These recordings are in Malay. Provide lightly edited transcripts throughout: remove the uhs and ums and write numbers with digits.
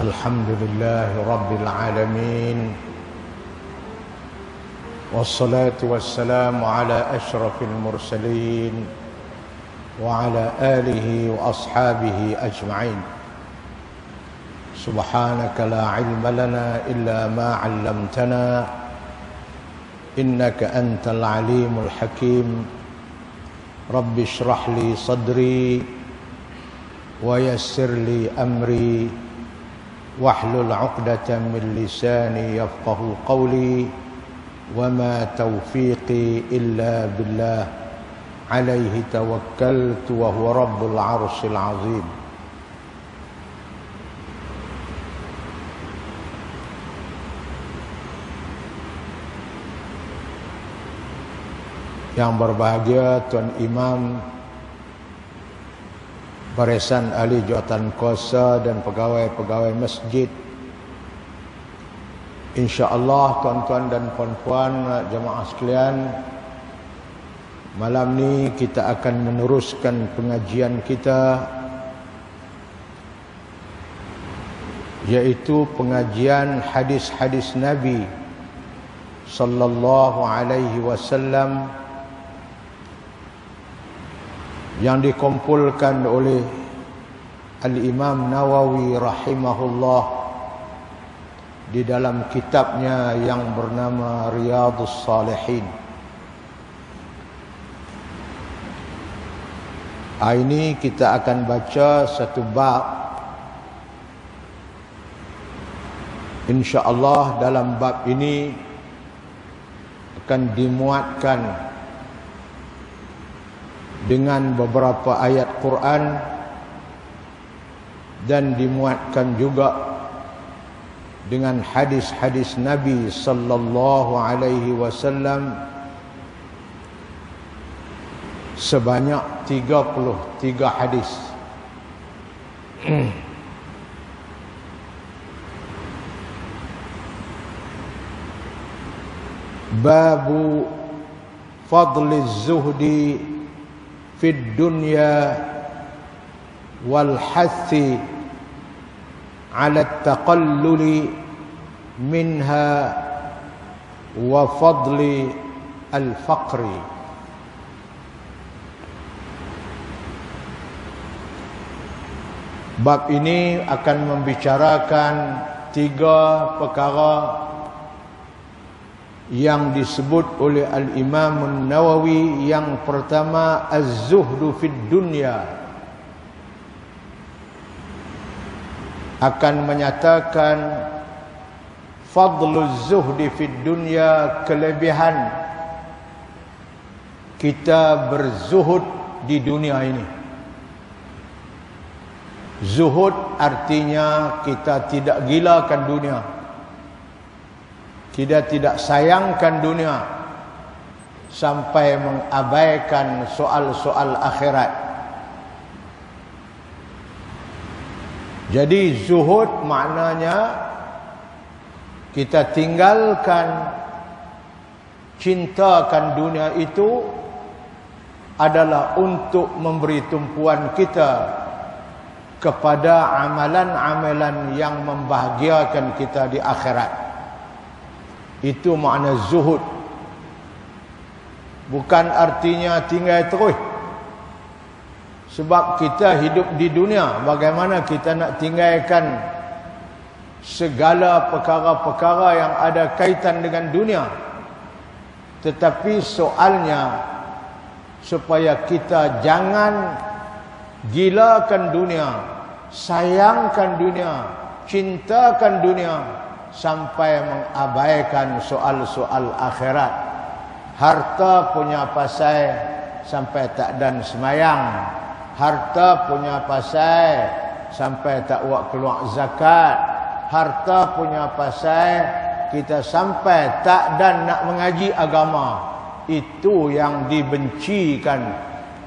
الحمد لله رب العالمين والصلاة والسلام على أشرف المرسلين وعلى آله وأصحابه أجمعين. سبحانك لا علم لنا إلا ما علمتنا إنك أنت العليم الحكيم. رب اشرح لي صدري ويسر لي أمري واحلل عقدة من لساني يفقه قولي وما توفيقي إلا بالله عليه توكلت وهو رب العرش العظيم. Yang berbahagia Tuan Imam, barisan ahli jawatan kuasa dan pegawai-pegawai masjid. InsyaAllah tuan-tuan dan puan-puan jemaah sekalian, malam ni kita akan meneruskan pengajian kita, yaitu pengajian hadis-hadis Nabi sallallahu alaihi wasallam yang dikumpulkan oleh Al-Imam Nawawi rahimahullah di dalam kitabnya yang bernama Riyadhus Salihin. Ini kita akan baca satu bab. InsyaAllah dalam bab ini akan dimuatkan dengan beberapa ayat Quran dan dimuatkan juga dengan hadis-hadis Nabi sallallahu alaihi wasallam sebanyak 33 hadis. Babu fadli zuhdi في الدنيا والحث على التقلل منها وفضل الفقر. Bab ini akan membicarakan 3 perkara yang disebut oleh Al-Imam An-Nawawi. Yang pertama, az-zuhdu fid dunya, akan menyatakan fadluz zuhdi fid dunya, kelebihan kita berzuhud di dunia ini. Zuhud artinya kita tidak gilakan dunia, kita tidak sayangkan dunia sampai mengabaikan soal-soal akhirat. Jadi zuhud maknanya kita tinggalkan, cintakan dunia itu adalah untuk memberi tumpuan kita kepada amalan-amalan yang membahagiakan kita di akhirat. Itu makna zuhud. Bukan artinya tinggal terus. Sebab kita hidup di dunia, bagaimana kita nak tinggalkan segala perkara-perkara yang ada kaitan dengan dunia. Tetapi soalnya supaya kita jangan gilakan dunia, sayangkan dunia, cintakan dunia sampai mengabaikan soal-soal akhirat. Harta punya pasal sampai tak dan semayang, harta punya pasal sampai tak buat keluar zakat, harta punya pasal kita sampai tak dan nak mengaji agama. Itu yang dibencikan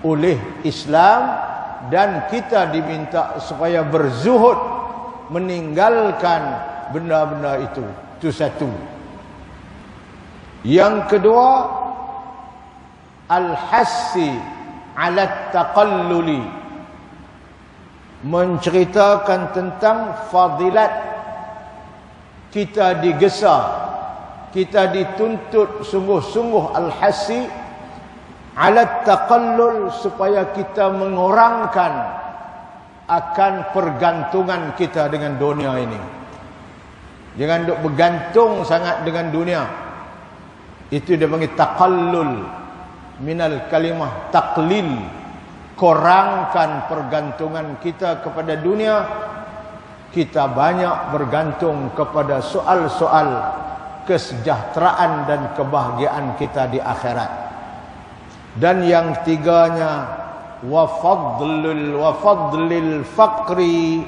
oleh Islam, dan kita diminta supaya berzuhud, meninggalkan benda-benda itu. Itu satu. Yang kedua, al-hassi ala taqalluli, menceritakan tentang fadilat kita digesa, kita dituntut sungguh-sungguh al-hasi ala taqallul, supaya kita mengurangkan akan pergantungan kita dengan dunia ini. Jangan duk bergantung sangat dengan dunia. Itu dia panggil taqallul, minal kalimah taqlil, kurangkan pergantungan kita kepada dunia. Kita banyak bergantung kepada soal-soal kesejahteraan dan kebahagiaan kita di akhirat. Dan yang tiganya, wa fadlil faqri,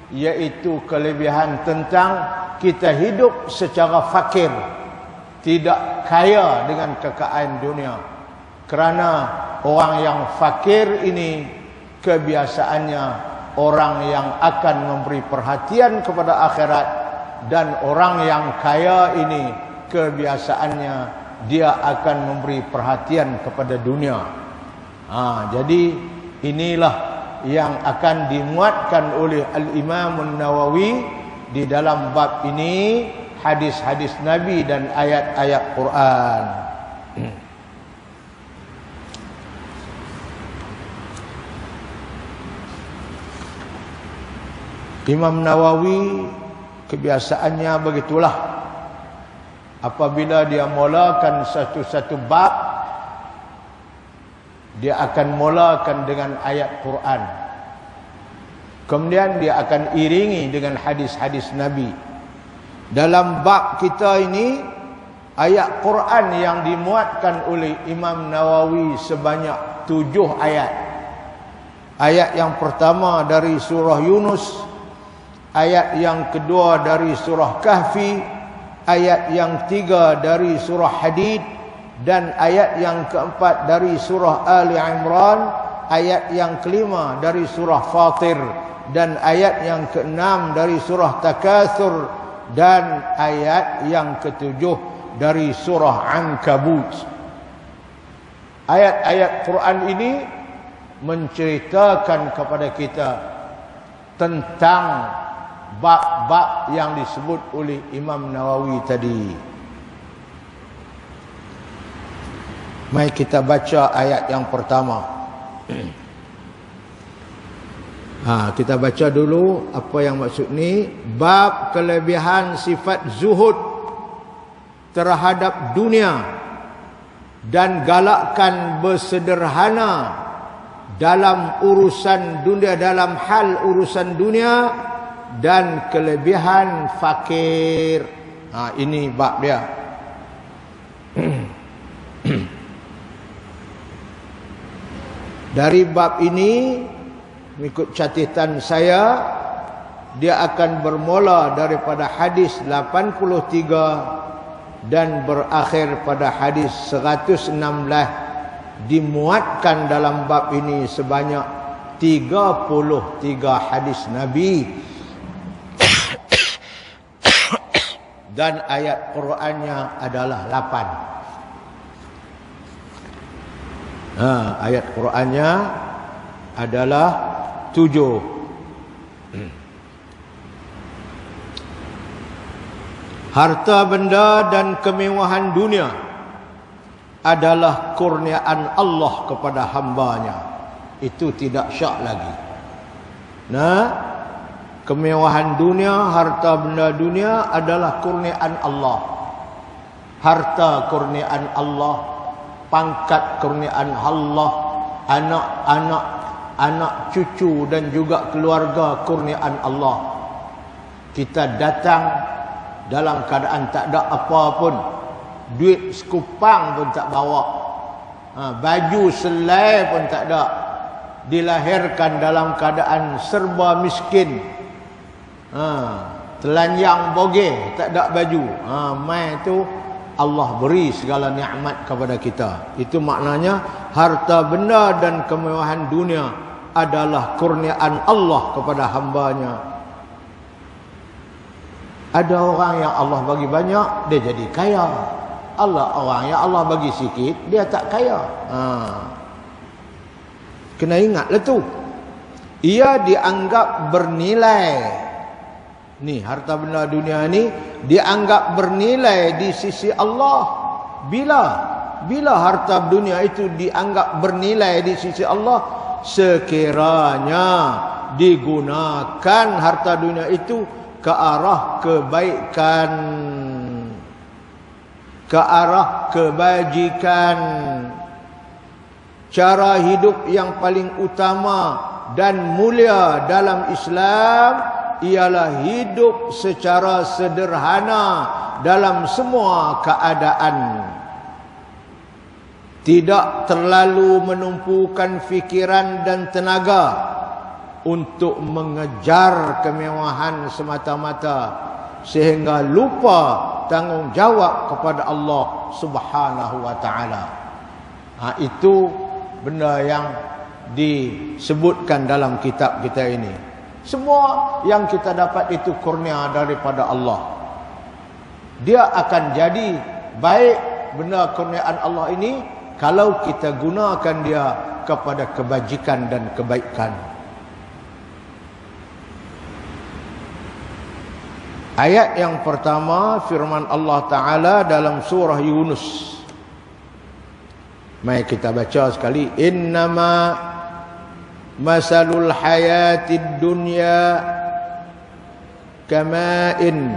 yaitu kelebihan tentang kita hidup secara fakir, tidak kaya dengan kekayaan dunia. Kerana orang yang fakir ini kebiasaannya orang yang akan memberi perhatian kepada akhirat, dan orang yang kaya ini kebiasaannya dia akan memberi perhatian kepada dunia. Jadi inilah yang akan dimuatkan oleh Al-Imam An-Nawawi di dalam bab ini, hadis-hadis Nabi dan ayat-ayat Quran. Imam Nawawi kebiasaannya begitulah. Apabila dia mulakan satu-satu bab, dia akan mulakan dengan ayat Quran. Kemudian dia akan iringi dengan hadis-hadis Nabi. Dalam bab kita ini, ayat Quran yang dimuatkan oleh Imam Nawawi sebanyak 7 ayat. Ayat yang pertama dari surah Yunus, ayat yang kedua dari surah Kahfi, ayat yang tiga dari surah Hadid, dan ayat yang keempat dari surah Ali Imran, ayat yang kelima dari surah Fatir, dan ayat yang keenam dari surah Takatsur, dan ayat yang ketujuh dari surah Ankabut. Ayat-ayat Quran ini menceritakan kepada kita tentang bab-bab yang disebut oleh Imam Nawawi tadi. Mari kita baca ayat yang pertama. Kita baca dulu apa yang maksud ni. Bab kelebihan sifat zuhud terhadap dunia dan galakkan bersederhana dalam urusan dunia, dalam hal urusan dunia, dan kelebihan fakir. Ini bab dia. Dari bab ini, mengikut catatan saya, dia akan bermula daripada hadis 83 dan berakhir pada hadis 116. Dimuatkan dalam bab ini sebanyak 33 hadis Nabi. Dan ayat Qurannya adalah 8. Ayat Qurannya adalah 7. Harta benda dan kemewahan dunia adalah kurniaan Allah kepada hambanya. Itu tidak syak lagi. Kemewahan dunia, harta benda dunia adalah kurniaan Allah. Harta kurniaan Allah, pangkat kurniaan Allah, anak-anak, anak cucu dan juga keluarga kurniaan Allah. Kita datang dalam keadaan tak ada apa pun, duit sekupang pun tak bawa, baju selai pun tak ada, dilahirkan dalam keadaan serba miskin, telanjang bogeh, tak ada baju. Mai tu Allah beri segala nikmat kepada kita. Itu maknanya harta benda dan kemewahan dunia adalah kurniaan Allah kepada hambanya. Ada orang yang Allah bagi banyak, dia jadi kaya. Orang yang Allah bagi sikit, dia tak kaya. Kena ingatlah tu. Ia dianggap bernilai Ni harta benda dunia ni dianggap bernilai di sisi Allah. Bila harta dunia itu dianggap bernilai di sisi Allah, sekiranya digunakan harta dunia itu ke arah kebaikan, ke arah kebajikan. Cara hidup yang paling utama dan mulia dalam Islam ialah hidup secara sederhana dalam semua keadaan. Tidak terlalu menumpukan fikiran dan tenaga untuk mengejar kemewahan semata-mata sehingga lupa tanggungjawab kepada Allah Subhanahu wa taala. Itu benda yang disebutkan dalam kitab kita ini. Semua yang kita dapat itu kurnia daripada Allah. Dia akan jadi baik benda kurniaan Allah ini kalau kita gunakan dia kepada kebajikan dan kebaikan. Ayat yang pertama firman Allah Ta'ala dalam surah Yunus. Mari kita baca sekali. Innama masalul hayatid dunya kama'in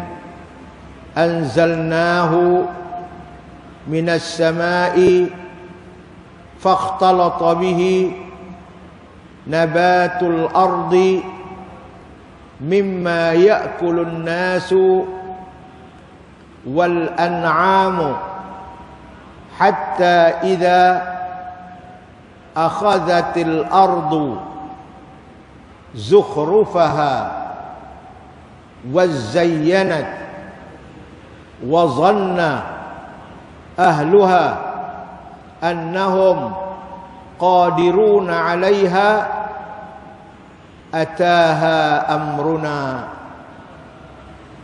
anzalnahu minas sama'i فاختلط به نبات الأرض مما يأكل الناس والأنعام حتى إذا أخذت الأرض زخرفها وزينت وظن أهلها أنهم قادرون عليها أتاها أمرنا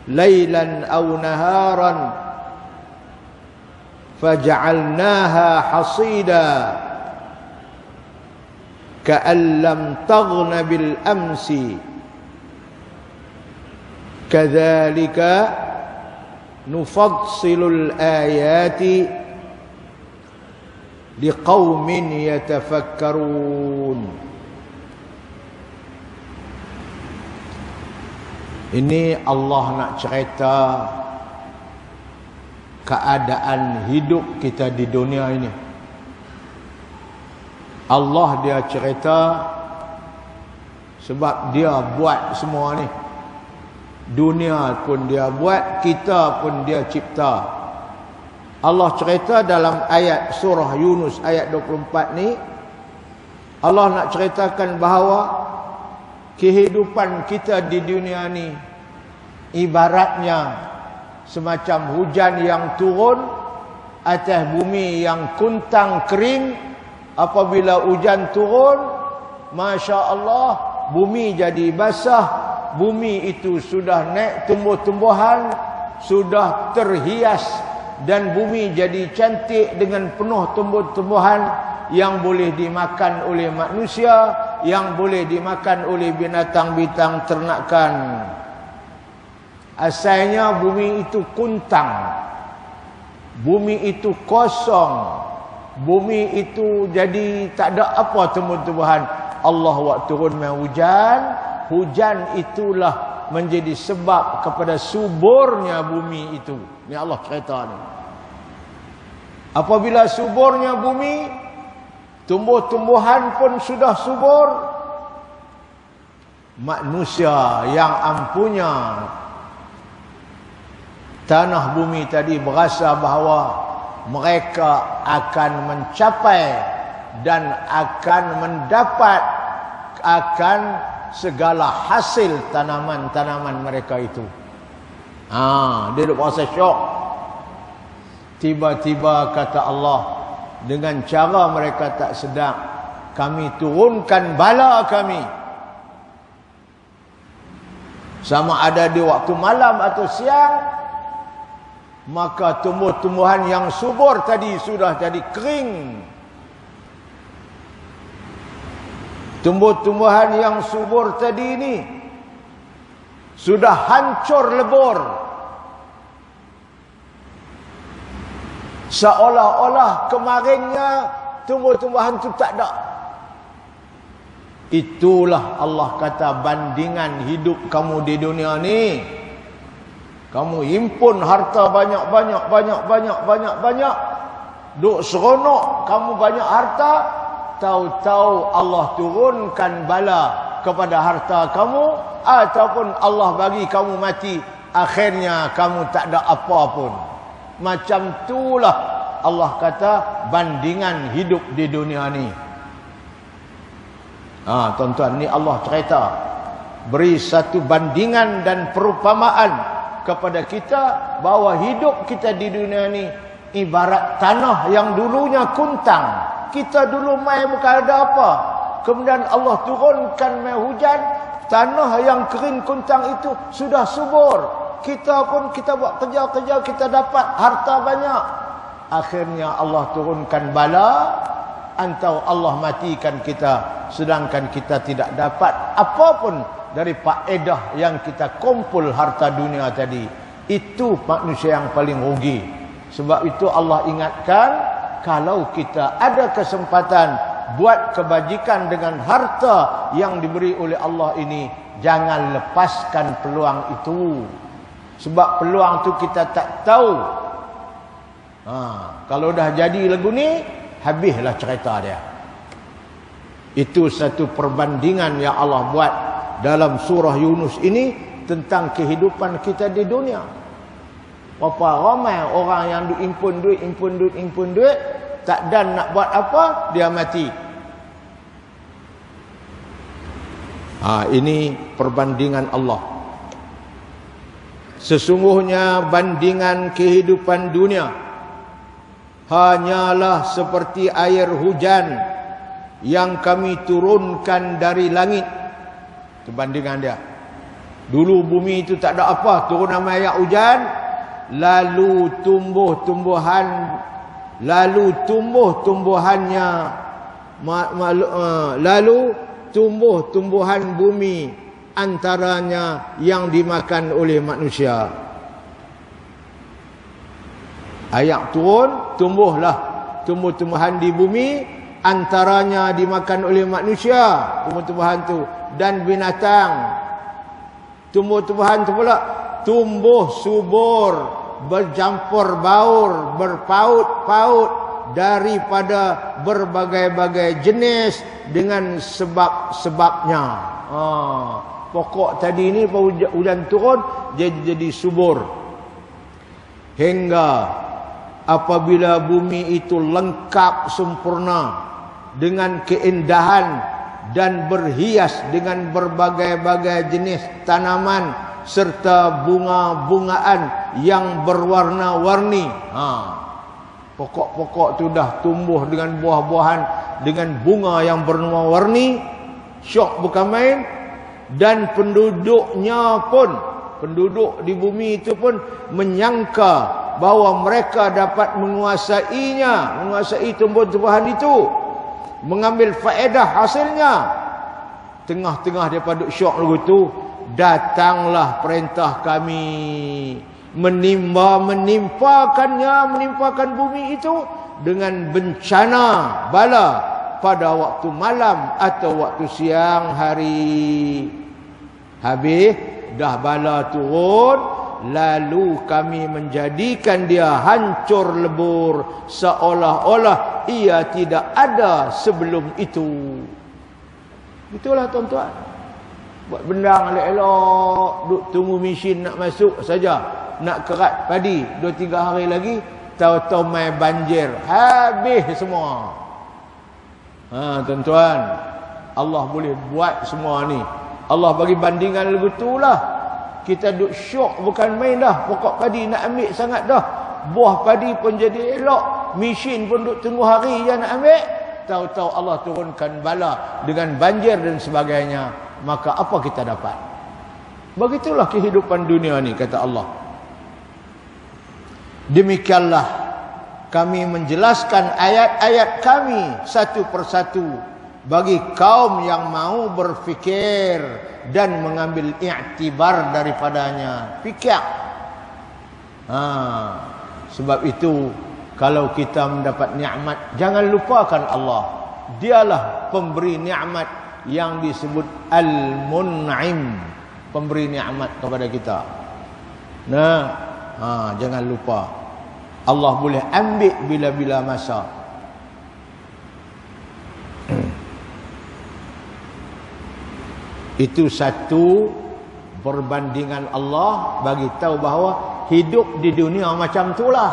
ليلا أو نهارا فجعلناها حصيدا كأن لم تغن بالأمس كذلك نفصل الآيات liqaumin yatafakkarun. Ini Allah nak cerita keadaan hidup kita di dunia ini. Allah dia cerita sebab dia buat semua ni. Dunia pun dia buat, kita pun dia cipta. Allah cerita dalam ayat surah Yunus ayat 24 ni, Allah nak ceritakan bahawa kehidupan kita di dunia ni ibaratnya semacam hujan yang turun atas bumi yang kuntang kering. Apabila hujan turun, Masya Allah, bumi jadi basah. Bumi itu sudah naik tumbuh-tumbuhan, sudah terhias, dan bumi jadi cantik dengan penuh tumbuh-tumbuhan yang boleh dimakan oleh manusia, yang boleh dimakan oleh binatang-binatang ternakan. Asalnya bumi itu kuntang, bumi itu kosong, bumi itu jadi tak ada apa tumbuh-tumbuhan. Allah waktu turun hujan, hujan itulah menjadi sebab kepada suburnya bumi itu. Ni Allah cerita ni. Apabila suburnya bumi, tumbuh-tumbuhan pun sudah subur. Manusia yang ampunya tanah bumi tadi berasa bahawa mereka akan mencapai dan akan mendapat akan segala hasil tanaman-tanaman mereka itu. Dia duk rasa syok. Tiba-tiba kata Allah, dengan cara mereka tak sedar, kami turunkan bala kami. Sama ada di waktu malam atau siang, maka tumbuh-tumbuhan yang subur tadi sudah jadi kering. Tumbuh-tumbuhan yang subur tadi ini sudah hancur lebur. Seolah-olah kemarinnya tumbuh-tumbuhan itu tak ada. Itulah Allah kata bandingan hidup kamu di dunia ni. Kamu himpun harta banyak. Duk seronok kamu banyak harta. Tahu-tahu Allah turunkan bala kepada harta kamu. Ataupun Allah bagi kamu mati. Akhirnya kamu tak ada apa pun. Macam itulah Allah kata bandingan hidup di dunia ni. Tuan-tuan, ni Allah cerita, beri satu bandingan dan perumpamaan kepada kita bahawa hidup kita di dunia ni ibarat tanah yang dulunya kuntang. Kita dulu mai bukan ada apa, kemudian Allah turunkan mai hujan, tanah yang kering kuntang itu sudah subur. Kita pun kita buat kerja-kerja, kita dapat harta banyak. Akhirnya Allah turunkan bala, atau Allah matikan kita, sedangkan kita tidak dapat apapun dari faedah yang kita kumpul harta dunia tadi. Itu manusia yang paling rugi. Sebab itu Allah ingatkan, kalau kita ada kesempatan buat kebajikan dengan harta yang diberi oleh Allah ini, jangan lepaskan peluang itu. Sebab peluang tu kita tak tahu. Kalau dah jadi lagu ni, habislah cerita dia. Itu satu perbandingan yang Allah buat dalam surah Yunus ini tentang kehidupan kita di dunia. Berapa ramai orang yang impun duit, tak dan nak buat apa, dia mati. Ini perbandingan Allah. Sesungguhnya bandingan kehidupan dunia hanyalah seperti air hujan yang kami turunkan dari langit. Itu bandingan dia. Dulu bumi itu tak ada apa, turun nama air hujan, lalu tumbuh-tumbuhan bumi, antaranya yang dimakan oleh manusia. Ayat turun, tumbuhlah tumbuh-tumbuhan di bumi, antaranya dimakan oleh manusia, tumbuh-tumbuhan tu, dan binatang. Tumbuh-tumbuhan tu pula tumbuh subur, bercampur baur, berpaut-paut daripada berbagai-bagai jenis dengan sebab-sebabnya. Pokok tadi ni hujan turun jadi subur. Hingga apabila bumi itu lengkap sempurna dengan keindahan dan berhias dengan berbagai-bagai jenis tanaman serta bunga-bungaan yang berwarna-warni. Pokok-pokok tu dah tumbuh dengan buah-buahan, dengan bunga yang berwarna-warni, syok bukan main. Dan penduduknya pun, penduduk di bumi itu pun menyangka bahawa mereka dapat menguasai tumbuh-tumbuhan itu, mengambil faedah hasilnya. Tengah-tengah daripada syok lagu tu, datanglah perintah kami, menimpakan bumi itu dengan bencana bala pada waktu malam atau waktu siang hari. Habis dah bala turun, lalu kami menjadikan dia hancur lebur seolah-olah ia tidak ada sebelum itu. Itulah tuan-tuan. Buat bendang elok-elok, duk tunggu mesin nak masuk saja, nak kerat padi 2-3 hari lagi, tahu-tahu mai banjir, habis semua. Tuan-tuan, Allah boleh buat semua ni. Allah bagi bandingan lagu itulah. Kita duk syok bukan main dah. Pokok padi nak ambil sangat dah. Buah padi pun jadi elok, mesin pun duk tunggu hari je nak ambil. Tahu-tahu Allah turunkan bala dengan banjir dan sebagainya. Maka apa kita dapat? Begitulah kehidupan dunia ni, kata Allah. Demikianlah kami menjelaskan ayat-ayat kami satu persatu bagi kaum yang mau berfikir dan mengambil iktibar daripadanya. Fikir. Sebab itu kalau kita mendapat nikmat, jangan lupakan Allah. Dialah pemberi nikmat yang disebut Al-Mun'im, pemberi nikmat kepada kita. Jangan lupa. Allah boleh ambil bila-bila masa. Itu satu perbandingan Allah bagi tahu bahawa hidup di dunia macam itulah.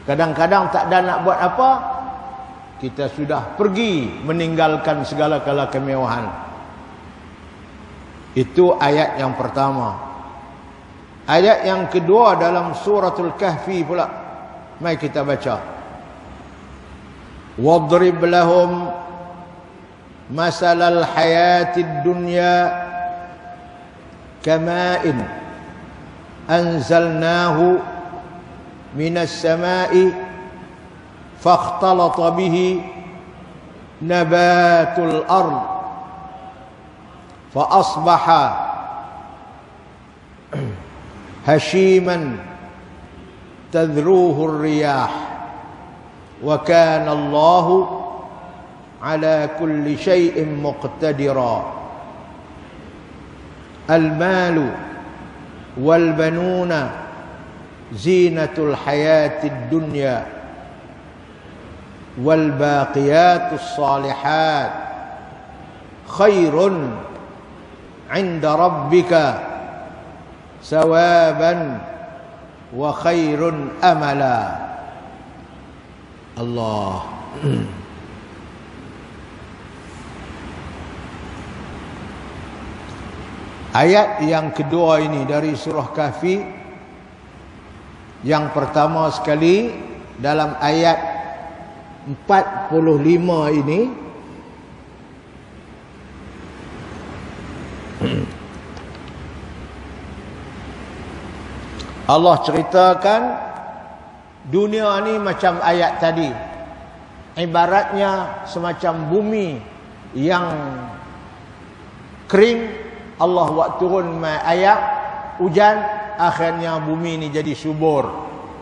Kadang-kadang tak ada nak buat apa, kita sudah pergi meninggalkan segala-gala kemewahan. Itu ayat yang pertama. Ayat yang kedua dalam suratul Kahfi pula. Mari kita baca. Wadrib lahum masalal hayatid dunya kama'in anzalnahu minas sama'i fakhtalata bihi nabatul ard fa asbaha hashiman tadhruhu ar-riyah wa kana Allahu ala kulli shay'in muqtadira. Al-malu wal banuna zinatul hayatid dunya wal baqiyatus salihat khairun 'inda rabbika sawaban wa khairun amala. Allah. Ayat yang kedua ini dari surah Kahfi, yang pertama sekali dalam ayat 45 ini Allah ceritakan dunia ni macam ayat tadi, ibaratnya semacam bumi yang kering. Allah buat turun air, hujan, akhirnya bumi ni jadi subur.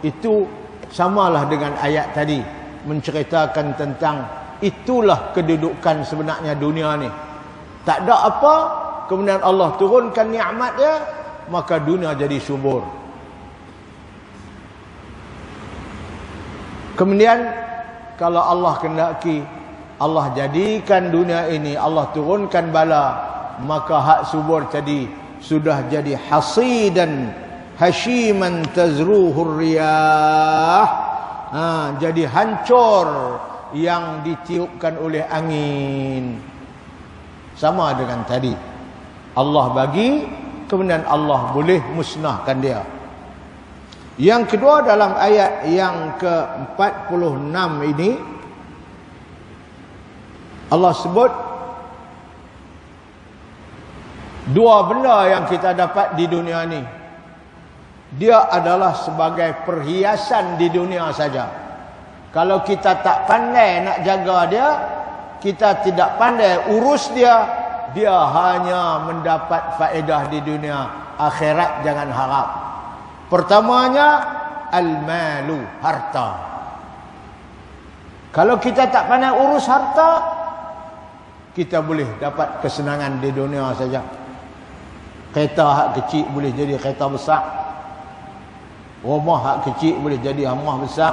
Itu samalah dengan ayat tadi, menceritakan tentang itulah kedudukan sebenarnya dunia ni. Tak ada apa, kemudian Allah turunkan nikmat dia, maka dunia jadi subur. Kemudian kalau Allah kehendaki, Allah jadikan dunia ini, Allah turunkan bala, maka hak subur tadi sudah jadi hasidan hashiman tazruhur riyah, jadi hancur yang ditiupkan oleh angin. Sama dengan tadi, Allah bagi, kemudian Allah boleh musnahkan dia. Yang kedua dalam ayat yang ke-46 ini, Allah sebut dua benda yang kita dapat di dunia ni. Dia adalah sebagai perhiasan di dunia saja. Kalau kita tak pandai nak jaga dia, kita tidak pandai urus dia, dia hanya mendapat faedah di dunia. Akhirat jangan harap. Pertamanya, al-malu, harta. Kalau kita tak pandai urus harta, kita boleh dapat kesenangan di dunia saja. Kereta hak kecil boleh jadi kereta besar. Rumah hak kecil boleh jadi rumah besar.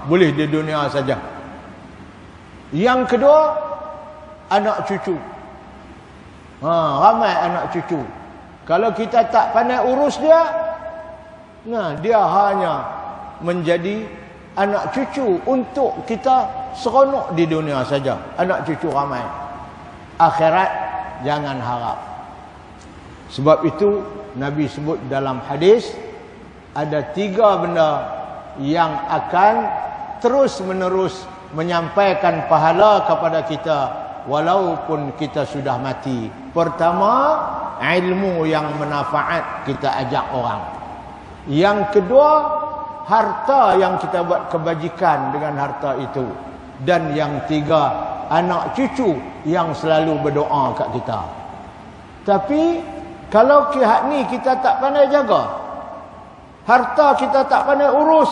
Boleh di dunia saja. Yang kedua, anak cucu. Ramai anak cucu. Kalau kita tak pandai urus dia, dia hanya menjadi anak cucu untuk kita seronok di dunia saja. Anak cucu ramai. Akhirat jangan harap. Sebab itu Nabi sebut dalam hadis, ada 3 benda yang akan terus menerus menyampaikan pahala kepada kita walaupun kita sudah mati. Pertama, ilmu yang manfaat kita ajak orang. Yang kedua, harta yang kita buat kebajikan dengan harta itu. Dan yang tiga, anak cucu yang selalu berdoa kat kita. Tapi kalau pihak ni kita tak pandai jaga, harta kita tak pandai urus,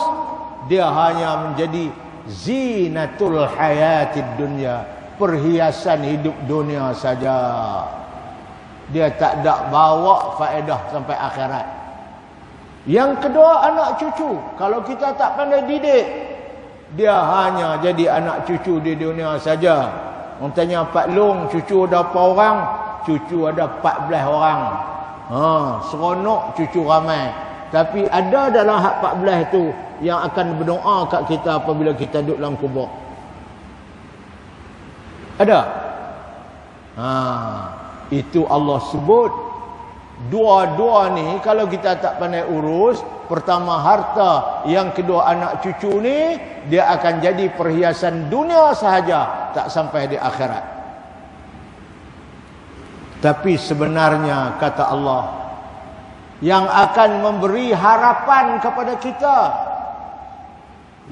dia hanya menjadi zinatul hayatid dunya, perhiasan hidup dunia saja. Dia tak ada bawa faedah sampai akhirat. Yang kedua, anak cucu. Kalau kita tak pandai didik, dia hanya jadi anak cucu di dunia saja. Orang tanya Pak Long, cucu ada berapa orang? Cucu ada 14 orang. Seronok cucu ramai. Tapi ada dalam hak 14 itu yang akan berdoa kat kita apabila kita duduk dalam kubur. Ada? Itu Allah sebut. Dua-dua ni kalau kita tak pandai urus, pertama harta, yang kedua anak cucu ni, dia akan jadi perhiasan dunia sahaja, tak sampai di akhirat. Tapi sebenarnya kata Allah, yang akan memberi harapan kepada kita,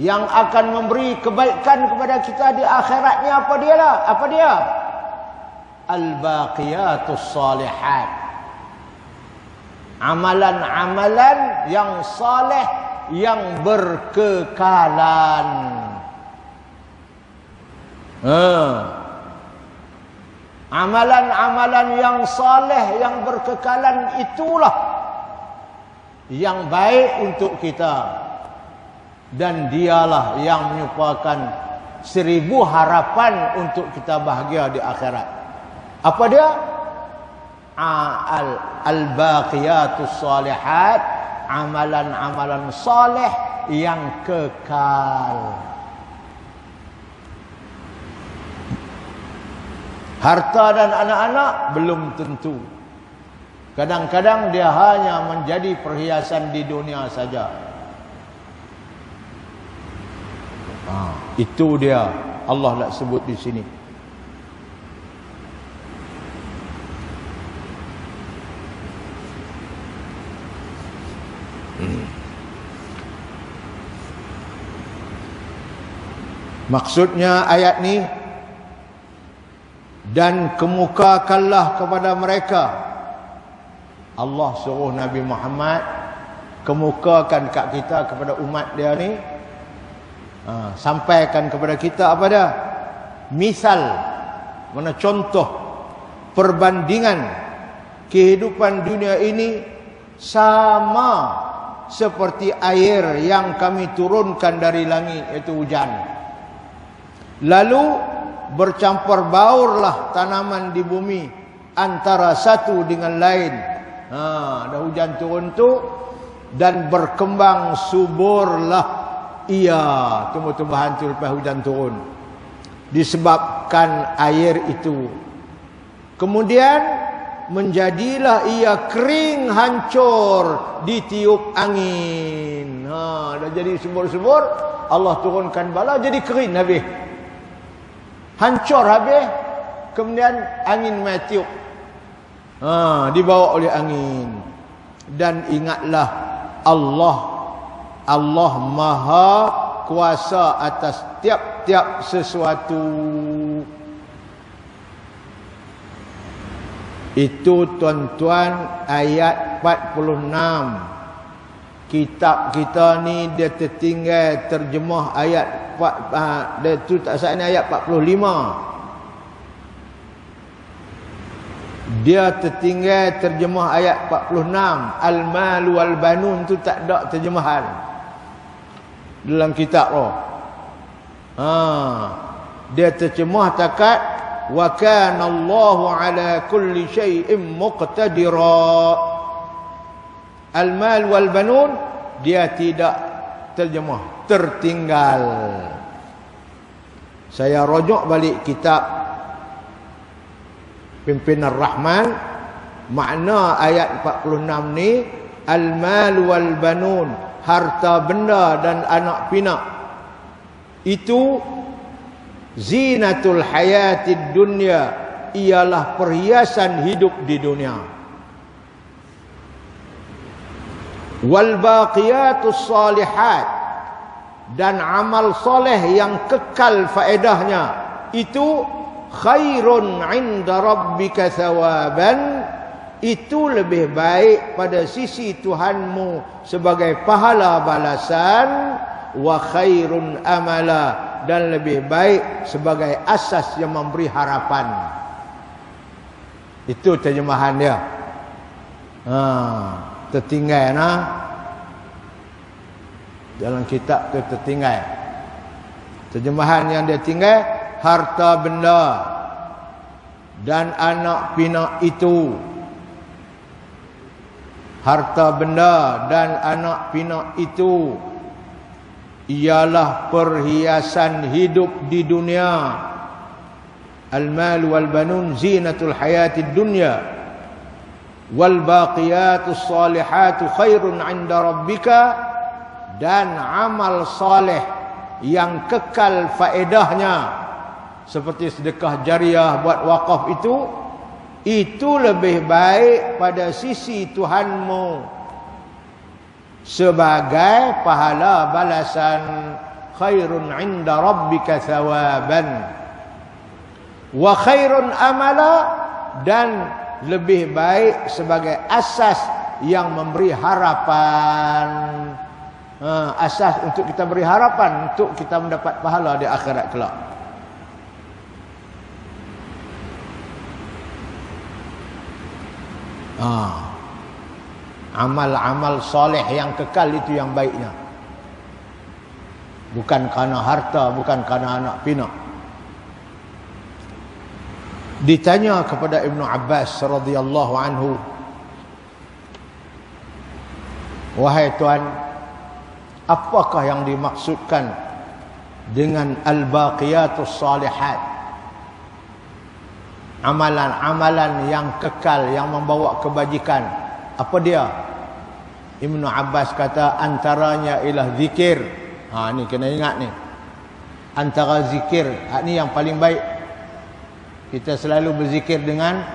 yang akan memberi kebaikan kepada kita di akhiratnya, apa dia? Al-baqiyatus salihat. Amalan-amalan yang saleh, yang berkekalan. Amalan-amalan yang saleh, yang berkekalan, itulah yang baik untuk kita. Dan dialah yang menyupakan 1000 harapan untuk kita bahagia di akhirat. Apa dia? Al-baqiyatus salihat, amalan-amalan saleh yang kekal. Harta dan anak-anak belum tentu. Kadang-kadang dia hanya menjadi perhiasan di dunia saja. Itu dia Allah nak sebut di sini. Maksudnya ayat ni, dan kemukakanlah kepada mereka. Allah suruh Nabi Muhammad kemukakan kat kita, kepada umat dia ni, sampaikan kepada kita apa dia? Misal, mana contoh perbandingan kehidupan dunia ini sama seperti air yang kami turunkan dari langit, iaitu hujan. Lalu bercampur baurlah tanaman di bumi antara satu dengan lain. Ada hujan turun tu, dan berkembang suburlah ia, tumbuh-tumbuhan tu lepas hujan turun, disebabkan air itu. Kemudian menjadilah ia kering, hancur ditiup angin. Dah jadi subur-subur, Allah turunkan bala, jadi kering habis, hancur habis. Kemudian angin mai tiup, dibawa oleh angin. Dan ingatlah Allah maha kuasa atas tiap-tiap sesuatu. Itu tuan-tuan ayat 46. Kitab kita ni dia tertinggal terjemah ayat dia tu tak salah ni ayat 45. Dia tertinggal terjemah ayat 46. Al-mal wal banun tu tak ada terjemahan dalam kitab tu. Dia terjemah takat wa kana Allahu ala kulli syai'in muqtadira. Al-mal wal banun dia tidak terjemah, tertinggal. Saya rujuk balik kitab Pimpinan Rahman, makna ayat 46 ni, al-mal wal banun, harta benda dan anak pinak, itu zinatul hayatid dunya, ialah perhiasan hidup di dunia. Wal baqiyatus salihat, dan amal soleh yang kekal faedahnya itu khairun 'inda rabbika thawaban, itu lebih baik pada sisi Tuhanmu sebagai pahala balasan, wa khairun amala, dan lebih baik sebagai asas yang memberi harapan. Itu terjemahan dia. Tertinggal nah. Dalam kitab tu tertinggal. Terjemahan yang dia tinggal, harta benda dan anak pinak itu. Harta benda dan anak pinak itu ialah perhiasan hidup di dunia. Al-mal wal banun zinatul hayatid dunya wal baqiyatus salihatu khairun 'inda rabbika, dan amal saleh yang kekal faedahnya seperti sedekah jariah buat wakaf itu lebih baik pada sisi Tuhanmu sebagai pahala balasan, khairun 'inda rabbika thawaban wa khairun amala, dan lebih baik sebagai asas yang memberi harapan. Asas untuk kita beri harapan untuk kita mendapat pahala di akhirat kelak. Amal-amal soleh yang kekal itu yang baiknya, bukan kerana harta, bukan kerana anak pinak. Ditanya kepada Ibnu Abbas radhiyallahu anhu, wahai Tuan, apakah yang dimaksudkan dengan al-baqiyatus salihat? Amalan-amalan yang kekal, yang membawa kebajikan. Apa dia? Ibnu Abbas kata antaranya ialah zikir. Ni kena ingat ni. Antara zikir, ni yang paling baik. Kita selalu berzikir dengan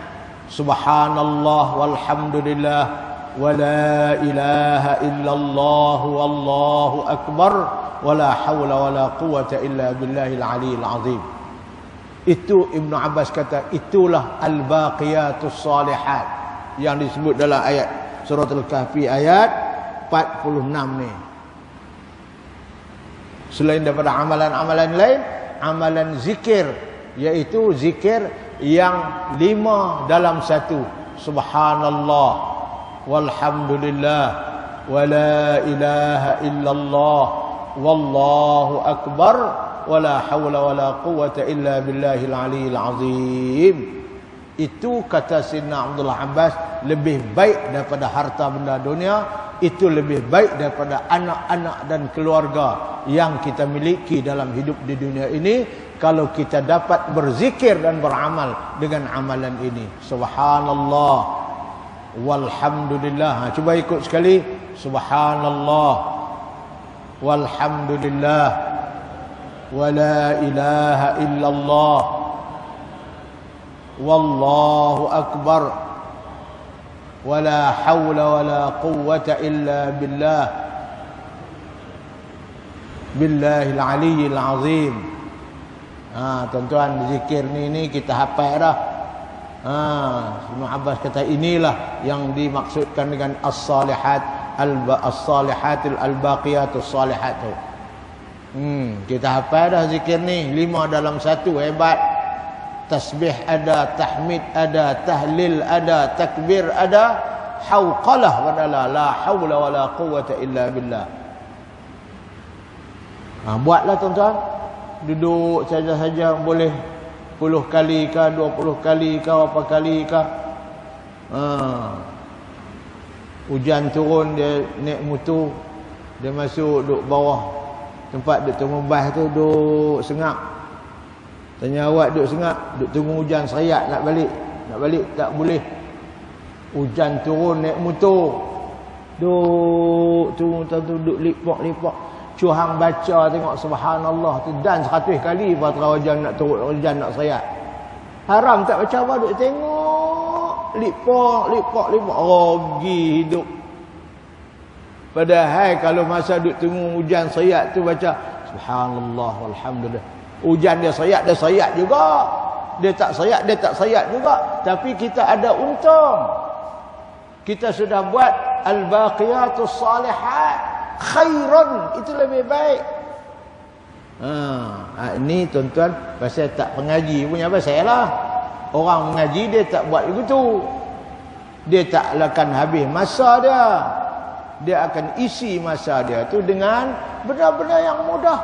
subhanallah walhamdulillah wa la ilaha illallah wallahu akbar wa la hawla wa la quwata illa billahil aliyil azim. Itu Ibnu Abbas kata itulah al-baqiyatus salihat yang disebut dalam ayat surah Al-Kahfi ayat 46 ni. Selain daripada amalan-amalan lain, amalan zikir, iaitu zikir yang 5 dalam 1. Subhanallah walhamdulillah wa la ilaha illallah wallahu akbar wala haula wala quwata illa billahil aliyil azim. Itu kata Sayyidina Abdullah Abbas lebih baik daripada harta benda dunia, itu lebih baik daripada anak-anak dan keluarga yang kita miliki dalam hidup di dunia ini, kalau kita dapat berzikir dan beramal dengan amalan ini. Subhanallah walhamdulillah. Cuba ikut sekali. Subhanallah walhamdulillah wa la ilaha illallah wallahu akbar wa la hawla wa la quwwata illa billah billahil aliyyil azim. Tuan-tuan, zikir ni kita hafal dah. Ibnu Abbas kata inilah yang dimaksudkan dengan as-salihat as-salihatul al-baqiyatus salihat tu. Kita hafal dah zikir ni 5 dalam 1, hebat. Tasbih ada, tahmid ada, tahlil ada, takbir ada, hauqalah wadalah, la haula wala quwwata illa billah. Buatlah tuan-tuan. Duduk saja-saja, boleh 10 kali ke, 20 kali ke, berapa kali ke. Hujan turun, dia naik motor, dia masuk duduk bawah tempat duduk tunggu bas tu, duduk sengak. Tanya awak duduk sengak, duduk tunggu hujan seriat nak balik. Nak balik tak boleh. Hujan turun, naik motor, duduk tunggu tu, duduk lipak-lipak. Curang baca tengok subhanallah tu dan 100 kali patera hujan nak turun, hujan nak seriat. Haram tak baca apa, duduk tengok lipak. Rogi hidup. Padahal kalau masa duk tunggu hujan sayat tu baca subhanallah walhamdulillah. Hujan dia sayat juga. Dia tak sayat juga. Tapi kita ada untung. Kita sudah buat al-baqiyatus salihat khairun, itu lebih baik. Ini tuan-tuan pasal tak pengaji punya pasal lah. Orang mengaji dia tak buat begitu. Dia tak akan habis masa dia. Dia akan isi masa dia tu dengan benda-benda yang mudah.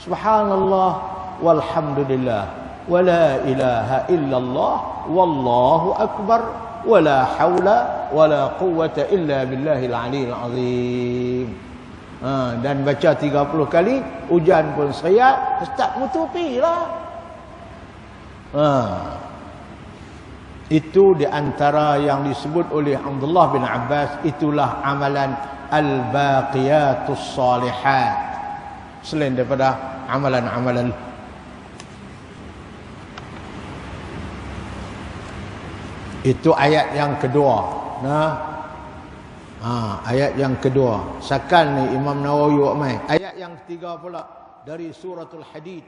Subhanallah walhamdulillah wala ilaha illallah wallahu akbar wala haula wala quwwata illa billahil aliyil azim. Dan baca 30 kali, hujan pun sayat, tak mutupilah. Itu di antara yang disebut oleh Abdullah bin Abbas, itulah amalan al-baqiyatus salihat. Selain daripada amalan-amalan. Itu ayat yang kedua. Ayat yang kedua. Sakal ni Imam Nawawi buat mai. Ayat yang ketiga pula dari suratul Hadid.